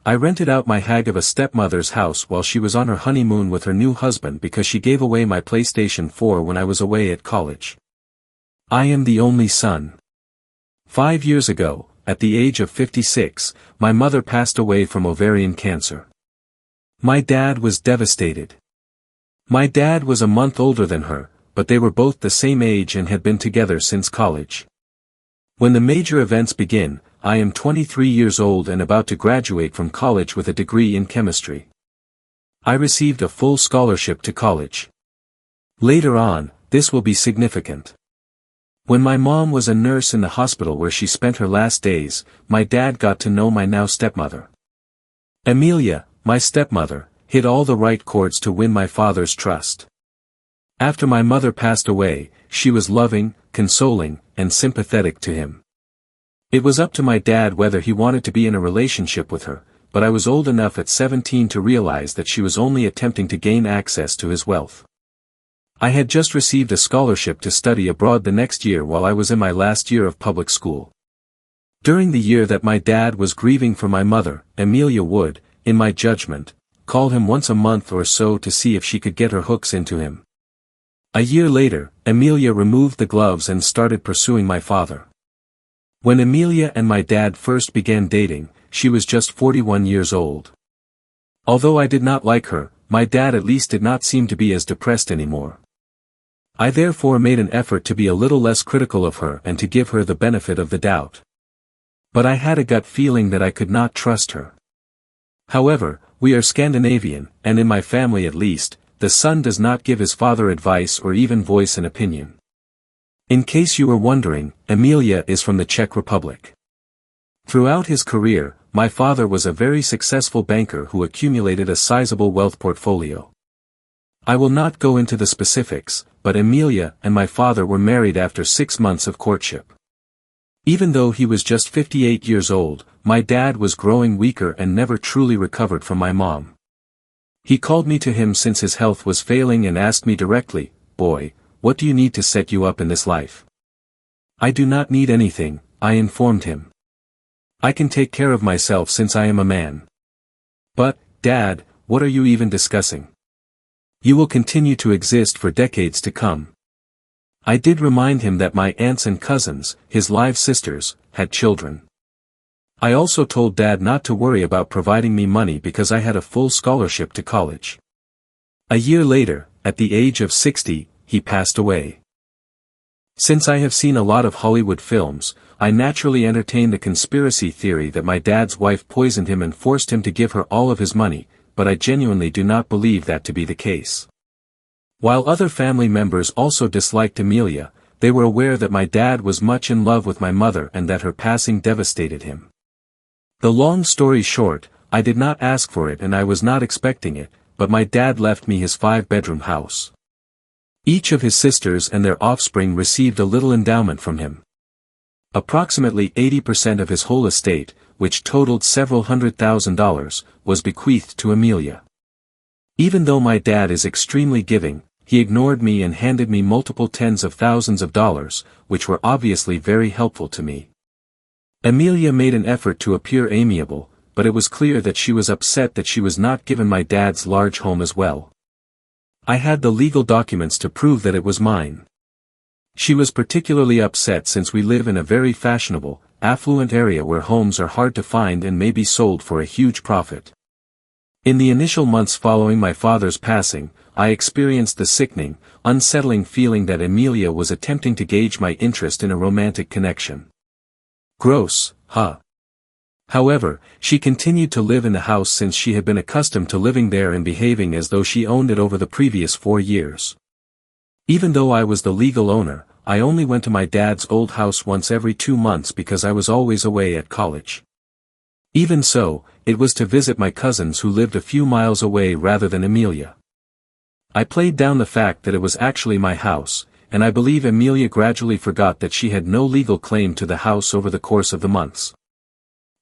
I rented out my hag of a stepmother's house while she was on her honeymoon with her new husband because she gave away my PlayStation 4 when I was away at college. I am the only son. 5 years ago, at the age of 56, my mother passed away from ovarian cancer. My dad was devastated. My dad was a month older than her, but they were both the same age and had been together since college. When the major events begin, I am 23 years old and about to graduate from college with a degree in chemistry. I received a full scholarship to college. Later on, this will be significant. When my mom was a nurse in the hospital where she spent her last days, my dad got to know my now stepmother. Amelia, my stepmother, hit all the right chords to win my father's trust. After my mother passed away, she was loving, consoling, and sympathetic to him. It was up to my dad whether he wanted to be in a relationship with her, but I was old enough at 17 to realize that she was only attempting to gain access to his wealth. I had just received a scholarship to study abroad the next year while I was in my last year of public school. During the year that my dad was grieving for my mother, Amelia would, in my judgment, call him once a month or so to see if she could get her hooks into him. A year later, Amelia removed the gloves and started pursuing my father. When Amelia and my dad first began dating, she was just 41 years old. Although I did not like her, my dad at least did not seem to be as depressed anymore. I therefore made an effort to be a little less critical of her and to give her the benefit of the doubt. But I had a gut feeling that I could not trust her. However, we are Scandinavian, and in my family at least, the son does not give his father advice or even voice an opinion. In case you were wondering, Amelia is from the Czech Republic. Throughout his career, my father was a very successful banker who accumulated a sizable wealth portfolio. I will not go into the specifics, but Amelia and my father were married after 6 months of courtship. Even though he was just 58 years old, my dad was growing weaker and never truly recovered from my mom. He called me to him since his health was failing and asked me directly, "Boy, what do you need to set you up in this life?" "I do not need anything," I informed him. "I can take care of myself since I am a man." "But, Dad, what are you even discussing? You will continue to exist for decades to come." I did remind him that my aunts and cousins, his live sisters, had children. I also told Dad not to worry about providing me money because I had a full scholarship to college. A year later, at the age of 60, he passed away. Since I have seen a lot of Hollywood films, I naturally entertained the conspiracy theory that my dad's wife poisoned him and forced him to give her all of his money, but I genuinely do not believe that to be the case. While other family members also disliked Amelia, they were aware that my dad was much in love with my mother and that her passing devastated him. The long story short, I did not ask for it and I was not expecting it, but my dad left me his 5-bedroom house. Each of his sisters and their offspring received a little endowment from him. Approximately 80% of his whole estate, which totaled several $100,000, was bequeathed to Amelia. Even though my dad is extremely giving, he ignored me and handed me multiple tens of thousands of dollars, which were obviously very helpful to me. Amelia made an effort to appear amiable, but it was clear that she was upset that she was not given my dad's large home as well. I had the legal documents to prove that it was mine. She was particularly upset since we live in a very fashionable, affluent area where homes are hard to find and may be sold for a huge profit. In the initial months following my father's passing, I experienced the sickening, unsettling feeling that Amelia was attempting to gauge my interest in a romantic connection. Gross, huh? However, she continued to live in the house since she had been accustomed to living there and behaving as though she owned it over the previous 4 years. Even though I was the legal owner, I only went to my dad's old house once every 2 months because I was always away at college. Even so, it was to visit my cousins who lived a few miles away rather than Amelia. I played down the fact that it was actually my house, and I believe Amelia gradually forgot that she had no legal claim to the house over the course of the months.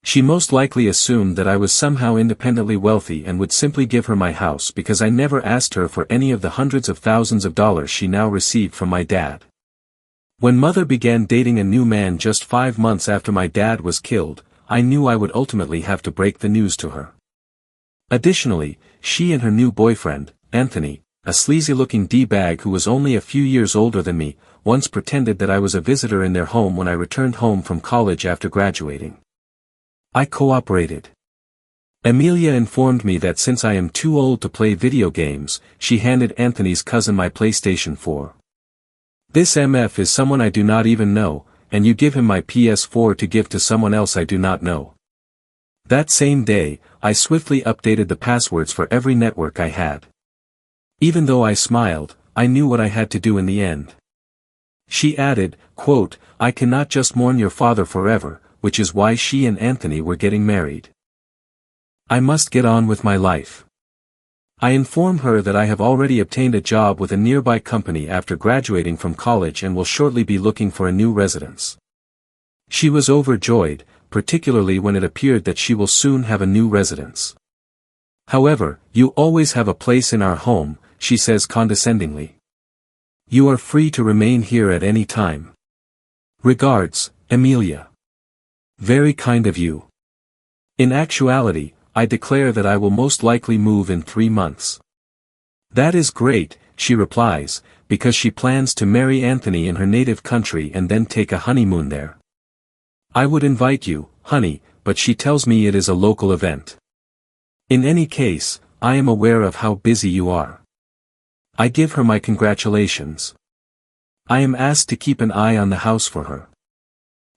She most likely assumed that I was somehow independently wealthy and would simply give her my house because I never asked her for any of the hundreds of thousands of dollars she now received from my dad. When Mother began dating a new man just 5 months after my dad was killed, I knew I would ultimately have to break the news to her. Additionally, she and her new boyfriend, Anthony, a sleazy-looking D-bag who was only a few years older than me, once pretended that I was a visitor in their home when I returned home from college after graduating. I cooperated. Amelia informed me that since I am too old to play video games, she handed Anthony's cousin my PlayStation 4. This MF is someone I do not even know, and you give him my PS4 to give to someone else I do not know. That same day, I swiftly updated the passwords for every network I had. Even though I smiled, I knew what I had to do in the end. She added, quote, "I cannot just mourn your father forever, which is why she and Anthony were getting married. I must get on with my life." I informed her that I have already obtained a job with a nearby company after graduating from college and will shortly be looking for a new residence. She was overjoyed, particularly when it appeared that she will soon have a new residence. "However, you always have a place in our home," she says condescendingly. "You are free to remain here at any time. Regards, Amelia." Very kind of you. In actuality, I declare that I will most likely move in 3 months. "That is great," she replies, because she plans to marry Anthony in her native country and then take a honeymoon there. "I would invite you, honey, but she tells me it is a local event. In any case, I am aware of how busy you are." I give her my congratulations. I am asked to keep an eye on the house for her.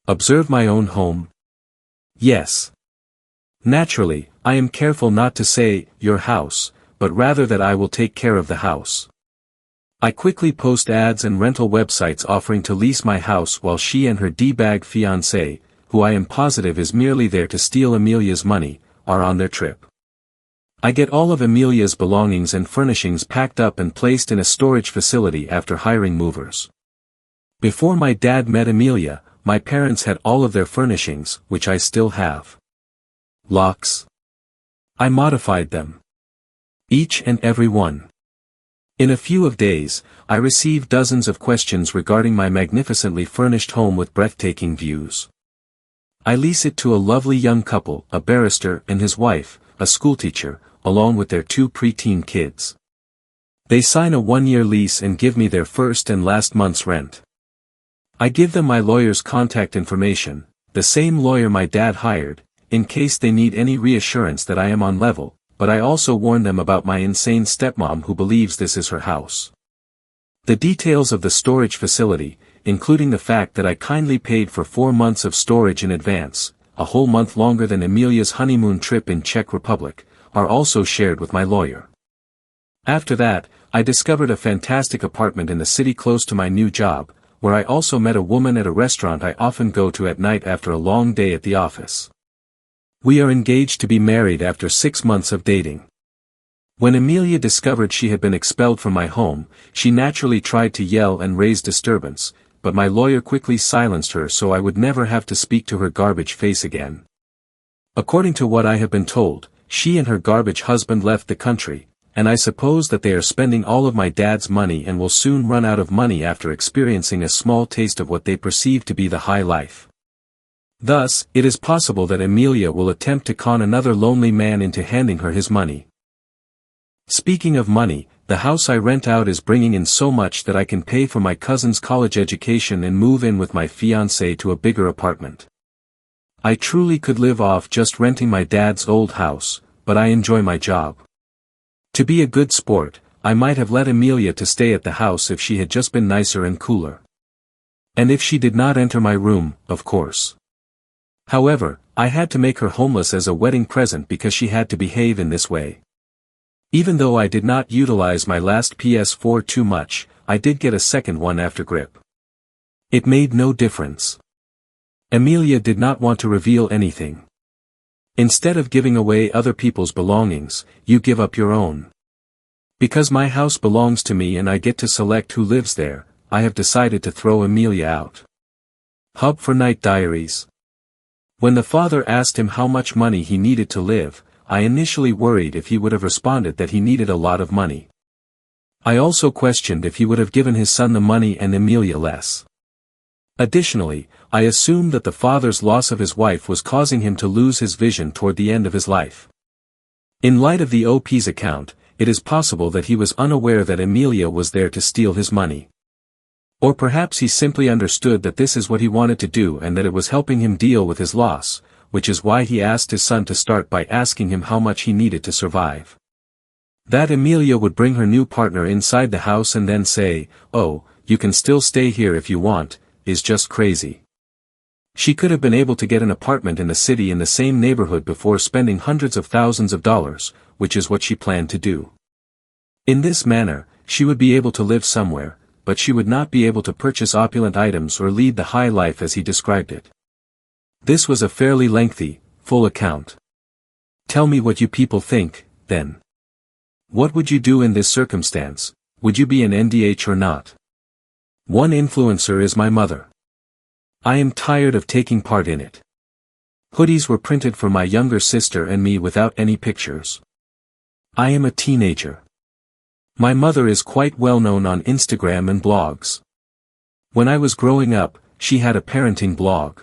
Observe my own home? Yes. Naturally, I am careful not to say, "your house," but rather that I will take care of the house. I quickly post ads and rental websites offering to lease my house while she and her D-bag fiancé, who I am positive is merely there to steal Amelia's money, are on their trip. I get all of Amelia's belongings and furnishings packed up and placed in a storage facility after hiring movers. Before my dad met Amelia, my parents had all of their furnishings, which I still have. Locks. I modified them. Each and every one. In a few days, I received dozens of questions regarding my magnificently furnished home with breathtaking views. I lease it to a lovely young couple, a barrister and his wife, a schoolteacher, along with their 2 preteen kids. They sign a 1-year lease and give me their first and last month's rent. I give them my lawyer's contact information, the same lawyer my dad hired, in case they need any reassurance that I am on level, but I also warn them about my insane stepmom who believes this is her house. The details of the storage facility, including the fact that I kindly paid for 4 months of storage in advance, a whole month longer than Amelia's honeymoon trip in Czech Republic, are also shared with my lawyer. After that, I discovered a fantastic apartment in the city close to my new job, where I also met a woman at a restaurant I often go to at night after a long day at the office. We are engaged to be married after 6 months of dating. When Amelia discovered she had been expelled from my home, she naturally tried to yell and raise disturbance, but my lawyer quickly silenced her so I would never have to speak to her garbage face again. According to what I have been told, she and her garbage husband left the country, and I suppose that they are spending all of my dad's money and will soon run out of money after experiencing a small taste of what they perceive to be the high life. Thus, it is possible that Amelia will attempt to con another lonely man into handing her his money. Speaking of money, the house I rent out is bringing in so much that I can pay for my cousin's college education and move in with my fiancé to a bigger apartment. I truly could live off just renting my dad's old house, but I enjoy my job. To be a good sport, I might have let Amelia to stay at the house if she had just been nicer and cooler. And if she did not enter my room, of course. However, I had to make her homeless as a wedding present because she had to behave in this way. Even though I did not utilize my last PS4 too much, I did get a second one after grip. It made no difference. Amelia did not want to reveal anything. Instead of giving away other people's belongings, you give up your own. Because my house belongs to me and I get to select who lives there, I have decided to throw Amelia out. Hub for Night Diaries. When the father asked him how much money he needed to live, I initially worried if he would have responded that he needed a lot of money. I also questioned if he would have given his son the money and Amelia less. Additionally, I assumed that the father's loss of his wife was causing him to lose his vision toward the end of his life. In light of the OP's account, it is possible that he was unaware that Emilia was there to steal his money. Or perhaps he simply understood that this is what he wanted to do and that it was helping him deal with his loss, which is why he asked his son to start by asking him how much he needed to survive. That Emilia would bring her new partner inside the house and then say, "Oh, you can still stay here if you want," is just crazy. She could have been able to get an apartment in the city in the same neighborhood before spending hundreds of thousands of dollars, which is what she planned to do. In this manner, she would be able to live somewhere, but she would not be able to purchase opulent items or lead the high life as he described it. This was a fairly lengthy, full account. Tell me what you people think, then. What would you do in this circumstance? Would you be an NDH or not? One influencer is my mother. I am tired of taking part in it. Hoodies were printed for my younger sister and me without any pictures. I am a teenager. My mother is quite well known on Instagram and blogs. When I was growing up, she had a parenting blog.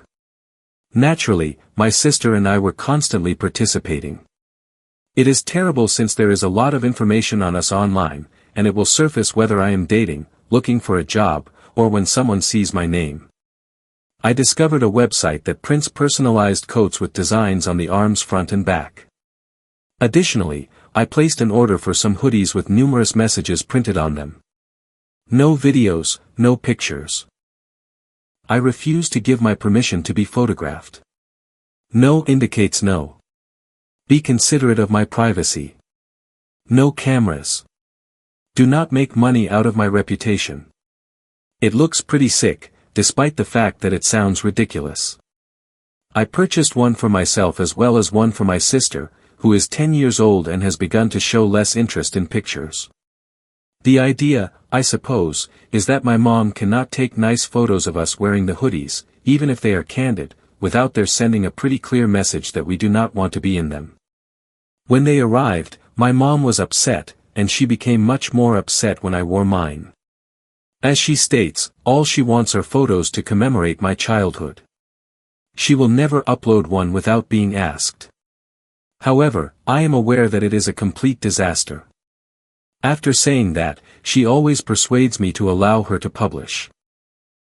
Naturally, my sister and I were constantly participating. It is terrible since there is a lot of information on us online, and it will surface whether I am dating, looking for a job, or when someone sees my name. I discovered a website that prints personalized coats with designs on the arms front and back. Additionally, I placed an order for some hoodies with numerous messages printed on them. No videos, no pictures. I refuse to give my permission to be photographed. No indicates no. Be considerate of my privacy. No cameras. Do not make money out of my reputation. It looks pretty sick, despite the fact that it sounds ridiculous. I purchased one for myself as well as one for my sister, who is 10 years old and has begun to show less interest in pictures. The idea, I suppose, is that my mom cannot take nice photos of us wearing the hoodies, even if they are candid, without their sending a pretty clear message that we do not want to be in them. When they arrived, my mom was upset, and she became much more upset when I wore mine. As she states, all she wants are photos to commemorate my childhood. She will never upload one without being asked. However, I am aware that it is a complete disaster. After saying that, she always persuades me to allow her to publish.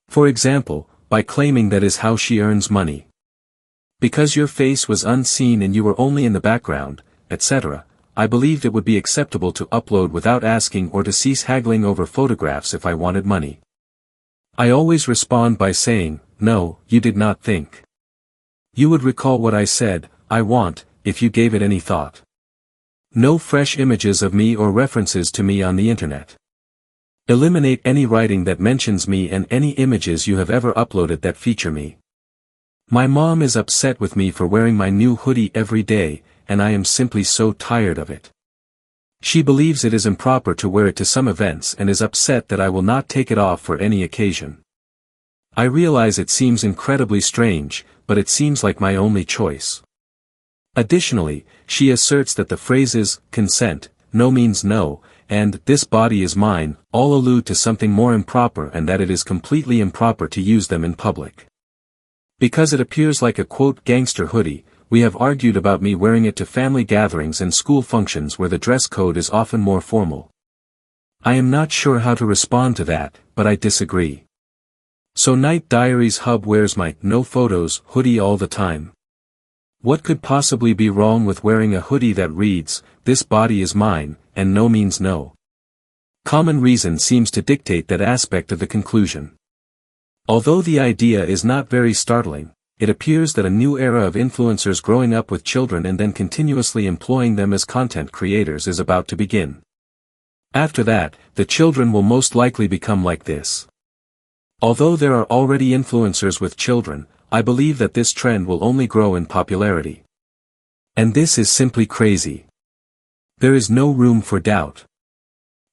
For example, by claiming that is how she earns money. Because your face was unseen and you were only in the background, etc., I believed it would be acceptable to upload without asking or to cease haggling over photographs if I wanted money. I always respond by saying, "No, you did not think." You would recall what I said, "I want," if you gave it any thought. No fresh images of me or references to me on the internet. Eliminate any writing that mentions me and any images you have ever uploaded that feature me. My mom is upset with me for wearing my new hoodie every day, and I am simply so tired of it. She believes it is improper to wear it to some events and is upset that I will not take it off for any occasion. I realize it seems incredibly strange, but it seems like my only choice. Additionally, she asserts that the phrases, consent, no means no, and this body is mine, all allude to something more improper and that it is completely improper to use them in public. Because it appears like a quote gangster hoodie, we have argued about me wearing it to family gatherings and school functions where the dress code is often more formal. I am not sure how to respond to that, but I disagree. So Night Diaries Hub wears my no photos hoodie all the time. What could possibly be wrong with wearing a hoodie that reads, "This body is mine," and no means no? Common reason seems to dictate that aspect of the conclusion. Although the idea is not very startling, it appears that a new era of influencers growing up with children and then continuously employing them as content creators is about to begin. After that, the children will most likely become like this. Although there are already influencers with children, I believe that this trend will only grow in popularity. And this is simply crazy. There is no room for doubt.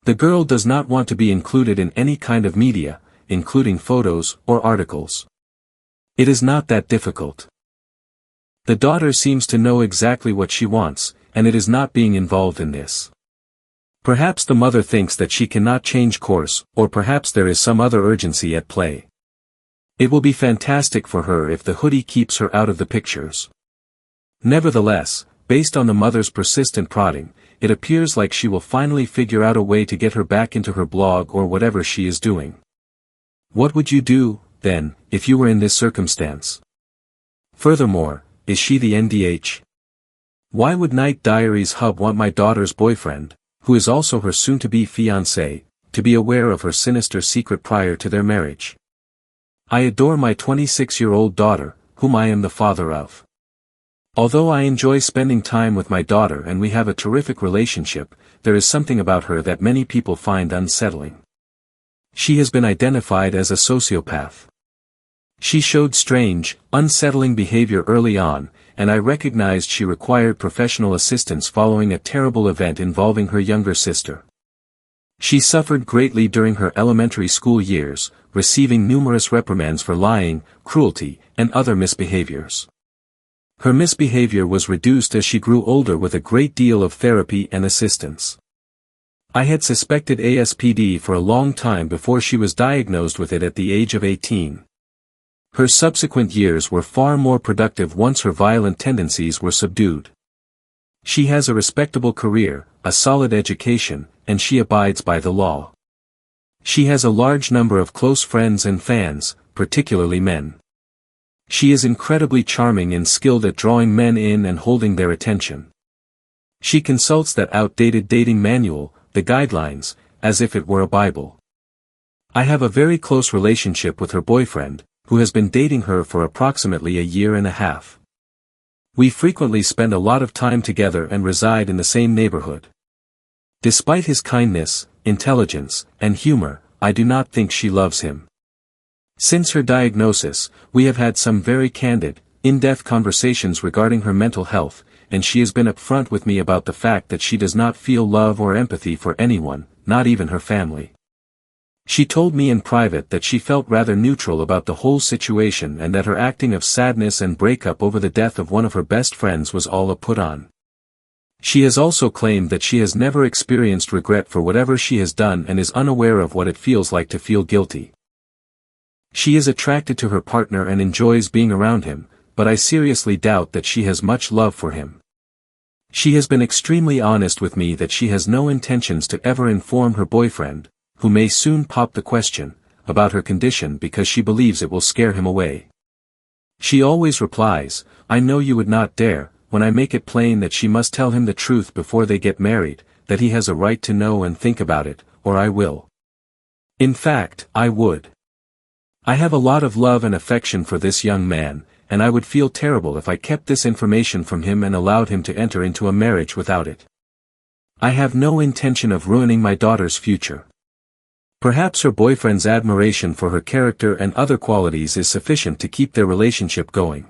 The girl does not want to be included in any kind of media, including photos or articles. It is not that difficult. The daughter seems to know exactly what she wants, and it is not being involved in this. Perhaps the mother thinks that she cannot change course, or perhaps there is some other urgency at play. It will be fantastic for her if the hoodie keeps her out of the pictures. Nevertheless, based on the mother's persistent prodding, it appears like she will finally figure out a way to get her back into her blog or whatever she is doing. What would you do, then, if you were in this circumstance? Furthermore, is she the NDH? Why would Night Diaries hub want my daughter's boyfriend, who is also her soon-to-be fiancé, to be aware of her sinister secret prior to their marriage? I adore my 26-year-old daughter, whom I am the father of. Although I enjoy spending time with my daughter and we have a terrific relationship, there is something about her that many people find unsettling. She has been identified as a sociopath. She showed strange, unsettling behavior early on, and I recognized she required professional assistance following a terrible event involving her younger sister. She suffered greatly during her elementary school years, receiving numerous reprimands for lying, cruelty, and other misbehaviors. Her misbehavior was reduced as she grew older with a great deal of therapy and assistance. I had suspected ASPD for a long time before she was diagnosed with it at the age of 18. Her subsequent years were far more productive once her violent tendencies were subdued. She has a respectable career, a solid education, and she abides by the law. She has a large number of close friends and fans, particularly men. She is incredibly charming and skilled at drawing men in and holding their attention. She consults that outdated dating manual, the guidelines, as if it were a Bible. I have a very close relationship with her boyfriend, who has been dating her for approximately a year and a half. We frequently spend a lot of time together and reside in the same neighborhood. Despite his kindness, intelligence, and humor, I do not think she loves him. Since her diagnosis, we have had some very candid, in-depth conversations regarding her mental health, and she has been upfront with me about the fact that she does not feel love or empathy for anyone, not even her family. She told me in private that she felt rather neutral about the whole situation and that her acting of sadness and breakup over the death of one of her best friends was all a put-on. She has also claimed that she has never experienced regret for whatever she has done and is unaware of what it feels like to feel guilty. She is attracted to her partner and enjoys being around him, but I seriously doubt that she has much love for him. She has been extremely honest with me that she has no intentions to ever inform her boyfriend, who may soon pop the question, about her condition because she believes it will scare him away. She always replies, "I know you would not dare," when I make it plain that she must tell him the truth before they get married, that he has a right to know and think about it, or I will. In fact, I would. I have a lot of love and affection for this young man, and I would feel terrible if I kept this information from him and allowed him to enter into a marriage without it. I have no intention of ruining my daughter's future. Perhaps her boyfriend's admiration for her character and other qualities is sufficient to keep their relationship going.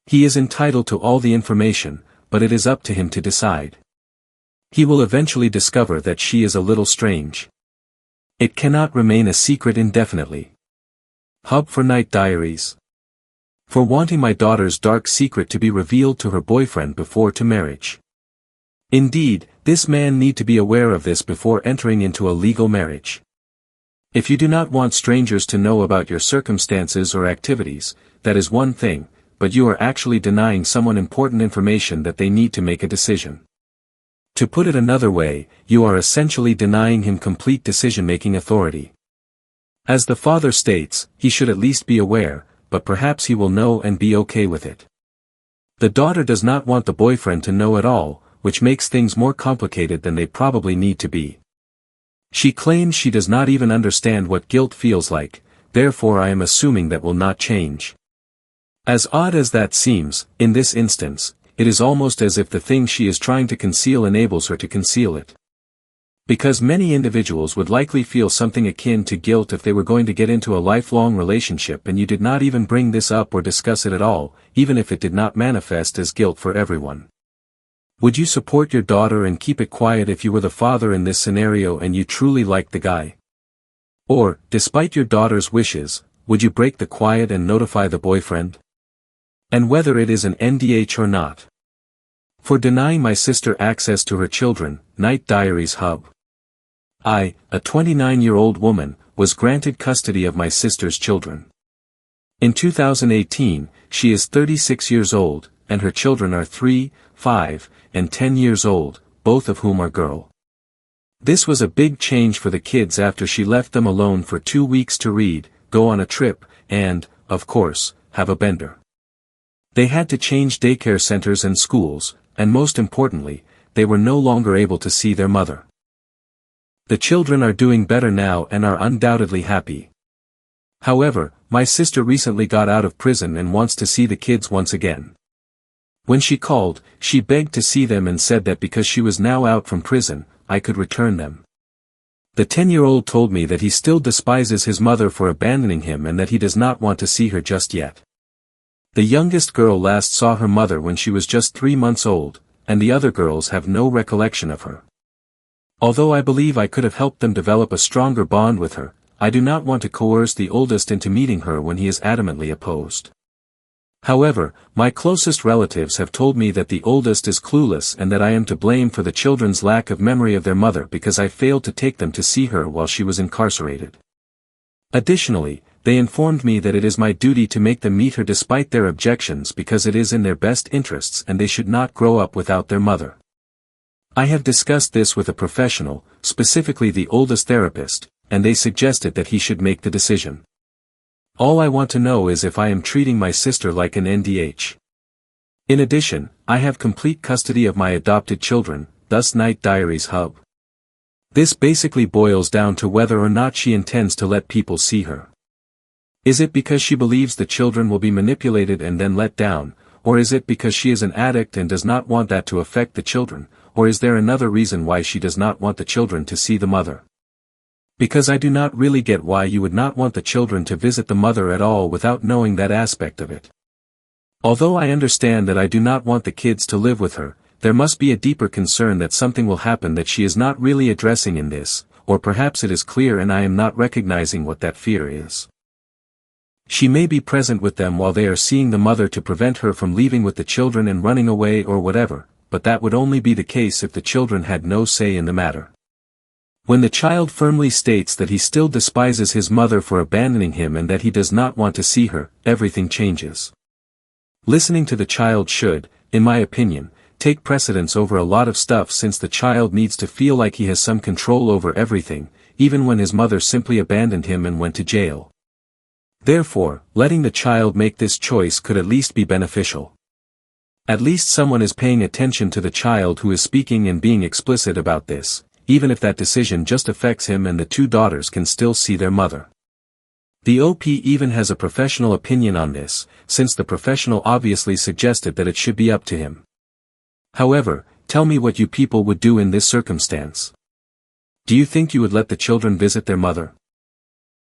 He is entitled to all the information, but it is up to him to decide. He will eventually discover that she is a little strange. It cannot remain a secret indefinitely. Hub for Night Diaries. For wanting my daughter's dark secret to be revealed to her boyfriend before to marriage. Indeed, this man need to be aware of this before entering into a legal marriage. If you do not want strangers to know about your circumstances or activities, that is one thing, but you are actually denying someone important information that they need to make a decision. To put it another way, you are essentially denying him complete decision-making authority. As the father states, he should at least be aware, but perhaps he will know and be okay with it. The daughter does not want the boyfriend to know at all, which makes things more complicated than they probably need to be. She claims she does not even understand what guilt feels like, therefore I am assuming that will not change. As odd as that seems, in this instance, it is almost as if the thing she is trying to conceal enables her to conceal it. Because many individuals would likely feel something akin to guilt if they were going to get into a lifelong relationship and you did not even bring this up or discuss it at all, even if it did not manifest as guilt for everyone. Would you support your daughter and keep it quiet if you were the father in this scenario and you truly liked the guy? Or, despite your daughter's wishes, would you break the quiet and notify the boyfriend? And whether it is an NDH or not. For denying my sister access to her children, Night Diaries Hub. I, a 29-year-old woman, was granted custody of my sister's children. In 2018, she is 36 years old, and her children are 3, 5, and 10 years old, both of whom are girl. This was a big change for the kids after she left them alone for 2 weeks to read, go on a trip, and, of course, have a bender. They had to change daycare centers and schools, and most importantly, they were no longer able to see their mother. The children are doing better now and are undoubtedly happy. However, my sister recently got out of prison and wants to see the kids once again. When she called, she begged to see them and said that because she was now out from prison, I could return them. The 10-year-old told me that he still despises his mother for abandoning him and that he does not want to see her just yet. The youngest girl last saw her mother when she was just 3 months old, and the other girls have no recollection of her. Although I believe I could have helped them develop a stronger bond with her, I do not want to coerce the oldest into meeting her when he is adamantly opposed. However, my closest relatives have told me that the oldest is clueless and that I am to blame for the children's lack of memory of their mother because I failed to take them to see her while she was incarcerated. Additionally, they informed me that it is my duty to make them meet her despite their objections because it is in their best interests and they should not grow up without their mother. I have discussed this with a professional, specifically the oldest therapist, and they suggested that he should make the decision. All I want to know is if I am treating my sister like an NDH. In addition, I have complete custody of my adopted children, thus Night Diaries hub. This basically boils down to whether or not she intends to let people see her. Is it because she believes the children will be manipulated and then let down, or is it because she is an addict and does not want that to affect the children, or is there another reason why she does not want the children to see the mother? Because I do not really get why you would not want the children to visit the mother at all without knowing that aspect of it. Although I understand that I do not want the kids to live with her, there must be a deeper concern that something will happen that she is not really addressing in this, or perhaps it is clear and I am not recognizing what that fear is. She may be present with them while they are seeing the mother to prevent her from leaving with the children and running away or whatever, but that would only be the case if the children had no say in the matter. When the child firmly states that he still despises his mother for abandoning him and that he does not want to see her, everything changes. Listening to the child should, in my opinion, take precedence over a lot of stuff since the child needs to feel like he has some control over everything, even when his mother simply abandoned him and went to jail. Therefore, letting the child make this choice could at least be beneficial. At least someone is paying attention to the child who is speaking and being explicit about this, even if that decision just affects him and the 2 daughters can still see their mother. The OP even has a professional opinion on this, since the professional obviously suggested that it should be up to him. However, tell me what you people would do in this circumstance. Do you think you would let the children visit their mother?